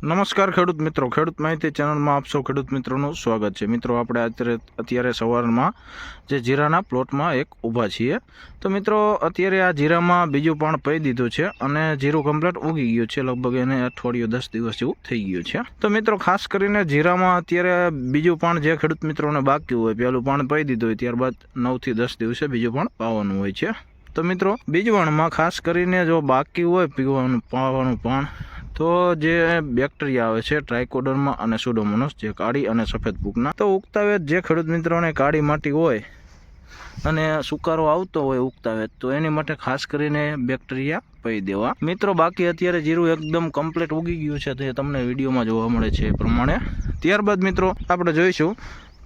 નમસ્કાર ખેડૂત મિત્રો, ખેડૂત માહિતી ચેનલમાં આપ સૌ ખેડૂત મિત્રોનું સ્વાગત છે। મિત્રો આપણે અત્યારે સવારમાં જે જીરાના પ્લોટમાં એક ઊભા છીએ। તો મિત્રો અત્યારે આ જીરામાં બીજું પાણ પડી દીધું છે અને જીરું કમ્પ્લીટ ઉગી ગયું છે, લગભગ એને અઠવાડિયું 10 દિવસ જેવું થઈ ગયું છે। તો મિત્રો ખાસ કરીને જીરામાં અત્યારે બીજું પાણ જે ખેડૂત મિત્રોને બાકી હોય, પહેલું પાણ પડી દીધું હોય ત્યારબાદ 9 થી 10 દિવસે બીજું પાણ પાવાનું હોય છે। તો મિત્રો બીજવાણમાં ખાસ કરીને જો બાકી હોય પાવાનું પાણ, તો જે બેક્ટેરિયા આવે છે ટ્રાઇકોડર્મા અને સુડોમોનાસ, જે કાળી અને સફેદ ફૂગના, તો ઉગતા વેત જે ખેડૂત મિત્રોને કાળી માટી હોય અને સુકારો આવતો હોય ઉગતા વેત, તો એની માટે ખાસ કરીને બેક્ટેરિયા પી દેવા। મિત્રો બાકી અત્યારે જીરું એકદમ કમ્પ્લીટ ઉગી ગયું છે, તે તમને વિડીયોમાં જોવા મળે છે એ પ્રમાણે। ત્યારબાદ મિત્રો આપણે જોઈશું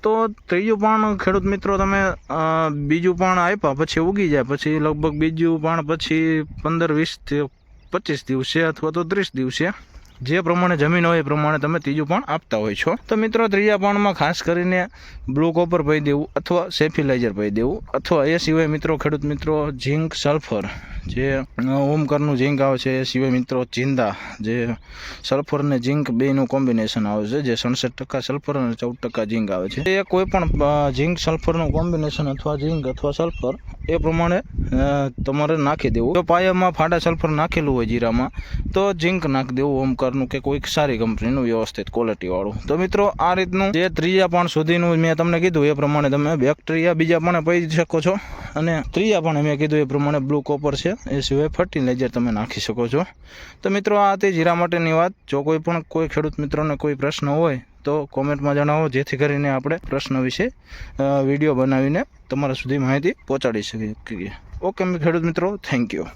તો ત્રીજું પાણ ખેડૂત મિત્રો તમે બીજું પાણ આપ્યા પછી ઉગી જાય પછી લગભગ બીજું પાણ પછી 15-20 થી 25 દિવસે અથવા તો 30 દિવસે જે પ્રમાણે જમીન હોય એ પ્રમાણે તમે ત્રીજું પાણ આપતા હોય છો। તો મિત્રો ત્રીજા પાણમાં ખાસ કરીને બ્લુ કોપર પી દેવું અથવા સેફિલાઇઝર પી દેવું, અથવા એ સિવાય મિત્રો ખેડૂત મિત્રો ઝીંક સલ્ફર, જે ઓમકારનું ઝીંક આવે છે, એ સિવાય મિત્રો ચિંદા, જે સલ્ફર અને ઝીંક બેનું કોમ્બિનેશન આવે છે, જે 67% સલ્ફર અને 14% ઝીંક આવે છે। એ કોઈ પણ ઝીંક સલ્ફરનું કોમ્બિનેશન અથવા ઝીંક અથવા સલ્ફર એ પ્રમાણે તમારે નાખી દેવું। જો પાયામાં ફાટા સલ્ફર નાખેલું હોય જીરામાં, તો ઝીંક નાખી દેવું ઓમકારનું કે કોઈક સારી કંપનીનું વ્યવસ્થિત ક્વોલિટીવાળું। તો મિત્રો આ રીતનું જે ત્રીજા પાણ સુધીનું મેં તમને કીધું એ પ્રમાણે તમે બેક્ટેરિયા બીજા પાણે પી શકો છો, અને ત્રીજા પાણે મેં કીધું એ પ્રમાણે બ્લુ કોપર છે, એ સિવાય ફર્ટિલાઇઝર તમે નાખી શકો છો। તો મિત્રો આ તે જીરા માટેની વાત। જો કોઈ ખેડૂત મિત્રોને કોઈ પ્રશ્ન હોય તો કોમેન્ટમાં જણાવો, જેથી કરીને આપણે પ્રશ્ન વિશે વિડીયો બનાવીને તમારા સુધી માહિતી પહોંચાડી શકીએ। ઓકે ખેડૂત મિત્રો, થેન્ક યુ।